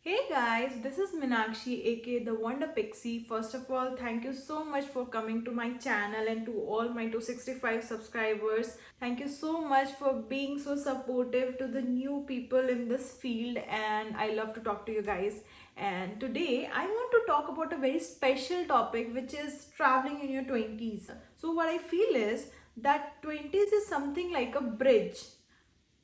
Hey guys, this is Minakshi aka the Wonder Pixie. First of all, thank you so much for coming to my channel and to all my 265 subscribers. Thank you so much for being so supportive to the new people in this field, and I love to talk to you guys. And today I want to talk about a very special topic, which is traveling in your 20s. So what I feel is that 20s is something like a bridge.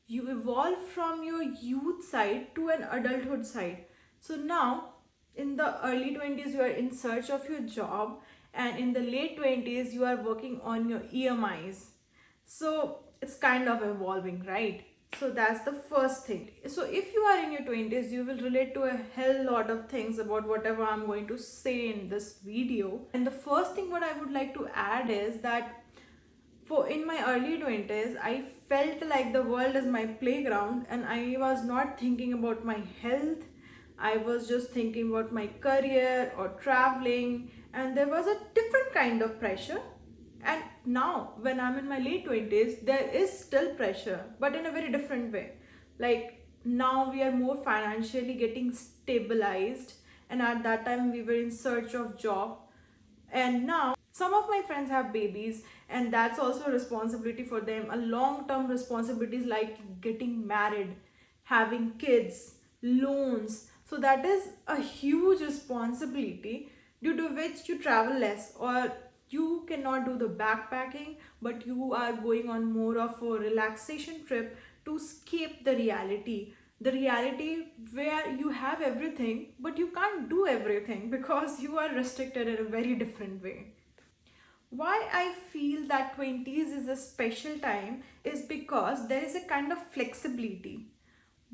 You evolve from your youth side to an adulthood side. So now in the early 20s you are in search of your job, and in the late 20s you are working on your EMIs. So it's kind of evolving, right? So that's the first thing. So if you are in your 20s, you will relate to a hell lot of things about whatever I'm going to say in this video. And the first thing what I would like to add is that for in my early 20s, I felt like the world is my playground, and I was not thinking about my health. I was just thinking about my career or traveling, and there was a different kind of pressure. And now when I'm in my late 20s, there is still pressure, but in a very different way. Like now we are more financially getting stabilized, and at that time we were in search of job. And now some of my friends have babies, and that's also a responsibility for them, a long term responsibilities like getting married, having kids, loans. So that is a huge responsibility, due to which you travel less, or you cannot do the backpacking, but you are going on more of a relaxation trip to escape the reality where you have everything but you can't do everything because you are restricted in a very different way. Why I feel that 20s is a special time is because there is a kind of flexibility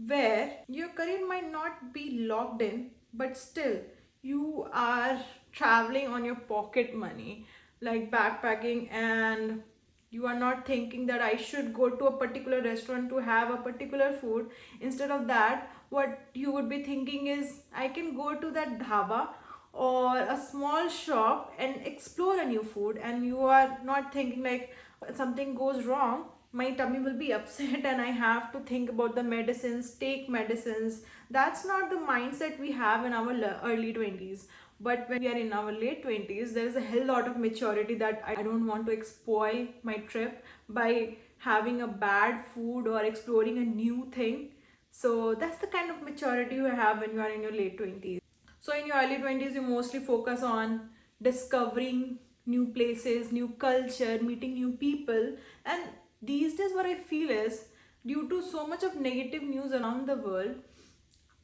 where your career might not be locked in, but still you are traveling on your pocket money, like backpacking, and you are not thinking that I should go to a particular restaurant to have a particular food. Instead of that, what you would be thinking is I can go to that dhaba or a small shop and explore a new food, and you are not thinking like something goes wrong, my tummy will be upset and I have to think about the medicines, take medicines. That's not the mindset we have in our early 20s. But when we are in our late 20s, there is a hell lot of maturity that I don't want to spoil my trip by having a bad food or exploring a new thing. So that's the kind of maturity you have when you are in your late 20s. So in your early 20s, you mostly focus on discovering new places, new culture, meeting new people. And these days, what I feel is due to so much of negative news around the world,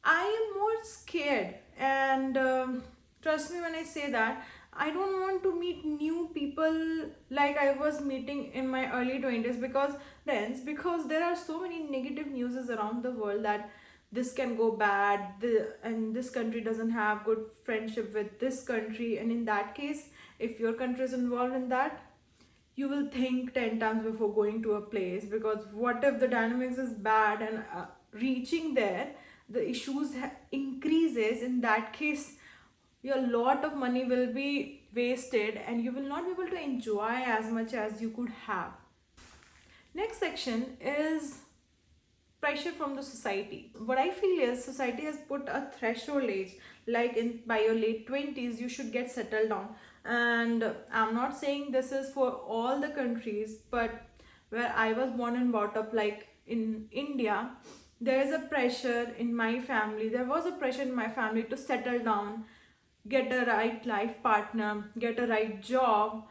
I am more scared. And trust me when I say that, I don't want to meet new people like I was meeting in my early 20s, because there are so many negative news around the world that this can go bad, and this country doesn't have good friendship with this country. And in that case, if your country is involved in that, you will think 10 times before going to a place, because what if the dynamics is bad, and reaching there the issues increases. In that case, your lot of money will be wasted and you will not be able to enjoy as much as you could have. Next section is pressure from the society. What I feel is society has put a threshold age, like in by your late 20s you should get settled down. And I'm not saying this is for all the countries, but where I was born and brought up, like in India, there is a pressure in my family. There was a pressure in my family to settle down, get a right life partner, get a right job.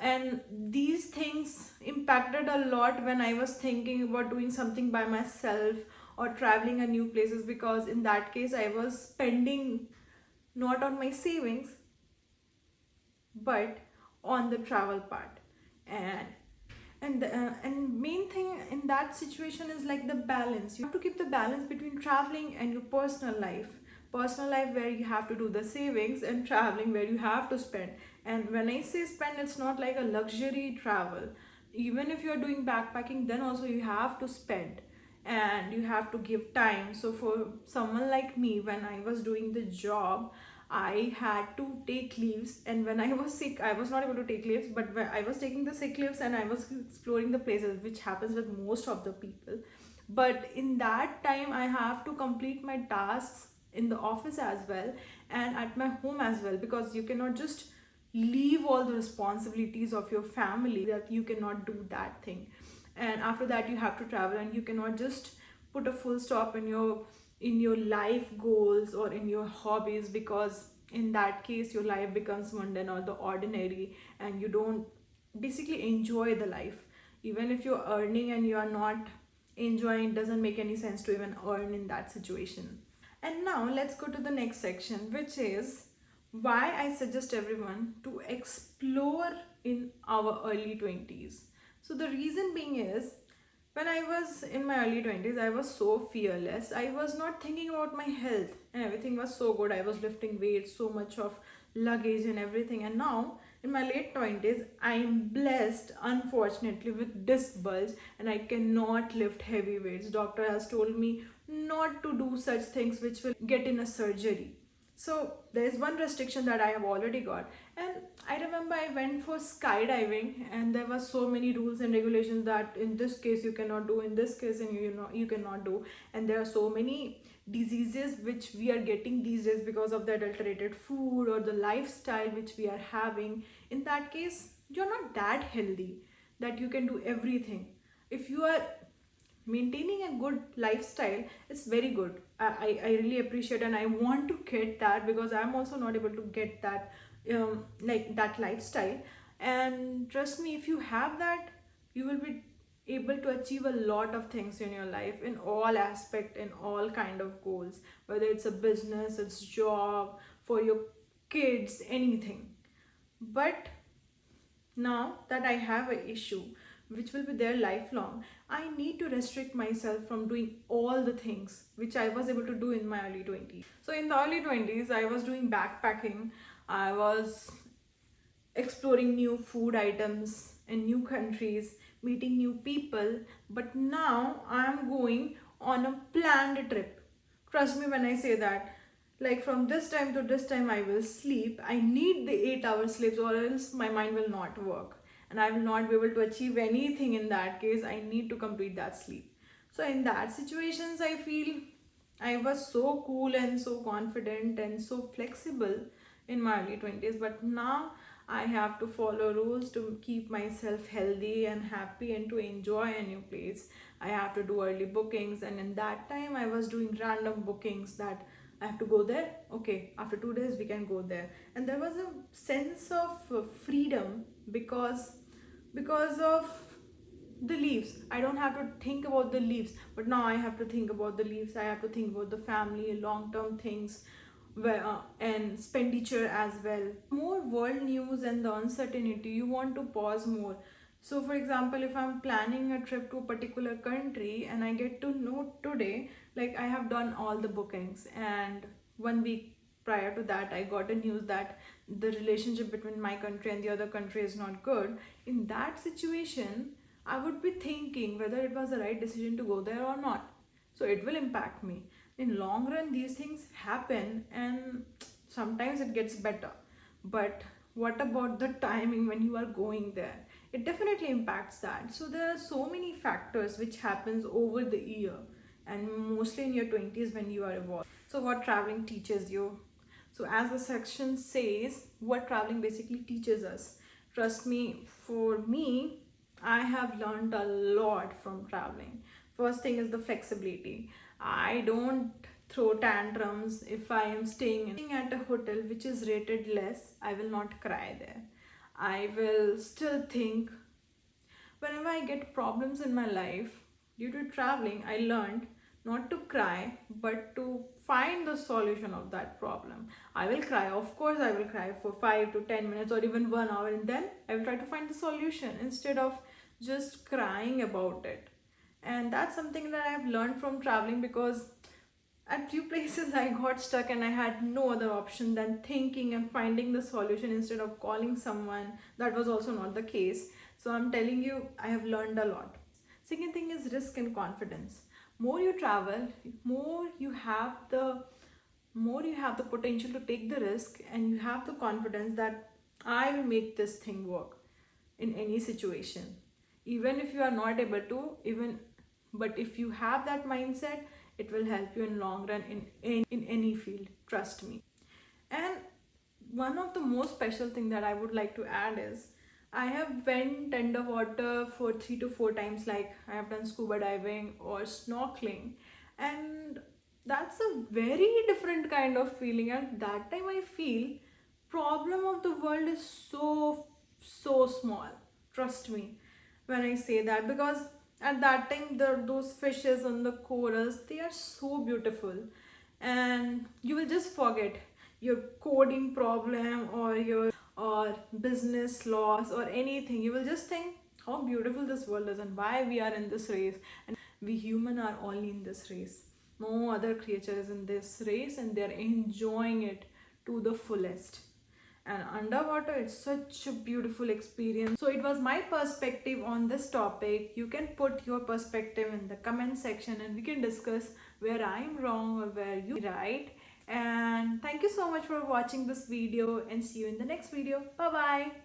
And these things impacted a lot when I was thinking about doing something by myself or traveling a new places, because in that case I was spending not on my savings but on the travel part. And main thing in that situation is like the balance. You have to keep the balance between traveling and your personal life where you have to do the savings, and traveling where you have to spend. And when I say spend, it's not like a luxury travel. Even if you're doing backpacking, then also you have to spend and you have to give time. So for someone like me, when I was doing the job, I had to take leaves, and when I was sick I was not able to take leaves, but when I was taking the sick leaves and I was exploring the places, which happens with most of the people. But in that time I have to complete my tasks in the office as well and at my home as well, because you cannot just leave all the responsibilities of your family, that you cannot do that thing. And after that you have to travel, and you cannot just put a full stop in your life goals or in your hobbies, because in that case your life becomes mundane or the ordinary, and you don't basically enjoy the life. Even if you're earning and you are not enjoying, it doesn't make any sense to even earn in that situation. And now let's go to the next section, which is why I suggest everyone to explore in our early 20s. So, the reason being is, when I was in my early 20s, I was so fearless. I was not thinking about my health, and everything was so good. I was lifting weights, so much of luggage and everything. And now, in my late 20s, I am blessed, unfortunately, with disc bulge, and I cannot lift heavy weights. Doctor has told me not to do such things which will get in a surgery. So there is one restriction that I have already got. And I remember I went for skydiving, and there were so many rules and regulations that in this case you cannot do, in this case and you know you cannot do. And there are so many diseases which we are getting these days because of the adulterated food or the lifestyle which we are having. In that case, you're not that healthy that you can do everything. If you are maintaining a good lifestyle, it's very good. I really appreciate, and I want to get that, because I'm also not able to get that like that lifestyle. And trust me, if you have that, you will be able to achieve a lot of things in your life, in all aspect, in all kind of goals, whether it's a business, it's job, for your kids, anything. But now that I have an issue which will be there lifelong, I need to restrict myself from doing all the things which I was able to do in my early 20s. So, in the early 20s, I was doing backpacking, I was exploring new food items in new countries, meeting new people. But now I am going on a planned trip. Trust me when I say that. Like, from this time to this time, I will sleep. I need the 8 hour sleeps, or else my mind will not work. And I will not be able to achieve anything in that case. I need to complete that sleep. So, in that situations, I feel I was so cool and so confident and so flexible in my early 20s. But now I have to follow rules to keep myself healthy and happy and to enjoy a new place. I have to do early bookings, and in that time, I was doing random bookings that I have to go there. Okay, after 2 days, we can go there. And there was a sense of freedom, because of the leaves. I don't have to think about the leaves, but now I have to think about the leaves. I have to think about the family, long term things, and expenditure as well. More world news and the uncertainty, you want to pause more. So, for example, if I'm planning a trip to a particular country and I get to know today, like I have done all the bookings, and 1 week prior to that, I got a news that the relationship between my country and the other country is not good. In that situation, I would be thinking whether it was the right decision to go there or not. So it will impact me. In long run, these things happen, and sometimes it gets better. But what about the timing when you are going there? It definitely impacts that. So there are so many factors which happens over the year, and mostly in your 20s when you are evolved. So what traveling teaches you? So as the section says, what traveling basically teaches us. Trust me, for me, I have learned a lot from traveling. First thing is the flexibility. I don't throw tantrums if I am staying at a hotel which is rated less. I will not cry there. I will still think. Whenever I get problems in my life due to traveling, I learned not to cry but to find the solution of that problem. I will cry, of course, I will cry for 5 to 10 minutes or even 1 hour, and then I will try to find the solution instead of just crying about it. And that's something that I've learned from traveling, because at few places I got stuck and I had no other option than thinking and finding the solution instead of calling someone. That was also not the case. So I'm telling you, I have learned a lot. Second thing is risk and confidence. More you travel, more you have the potential to take the risk, and you have the confidence that I will make this thing work in any situation. Even if you are not able to, even but if you have that mindset, it will help you in long run in any field, trust me. And one of the most special thing that I would like to add is I have went underwater for 3 to 4 times. Like I have done scuba diving or snorkeling, and that's a very different kind of feeling. At that time, I feel problem of the world is so small. Trust me when I say that, because at that time those fishes and the corals, they are so beautiful, and you will just forget your coding problem or your or business loss or anything. You will just think how beautiful this world is and why we are in this race, and we human are only in this race. No other creature is in this race, and they're enjoying it to the fullest. And underwater, it's such a beautiful experience. So it was my perspective on this topic. You can put your perspective in the comment section and we can discuss where I'm wrong or where you right. And thank you so much for watching this video, and see you in the next video. Bye bye.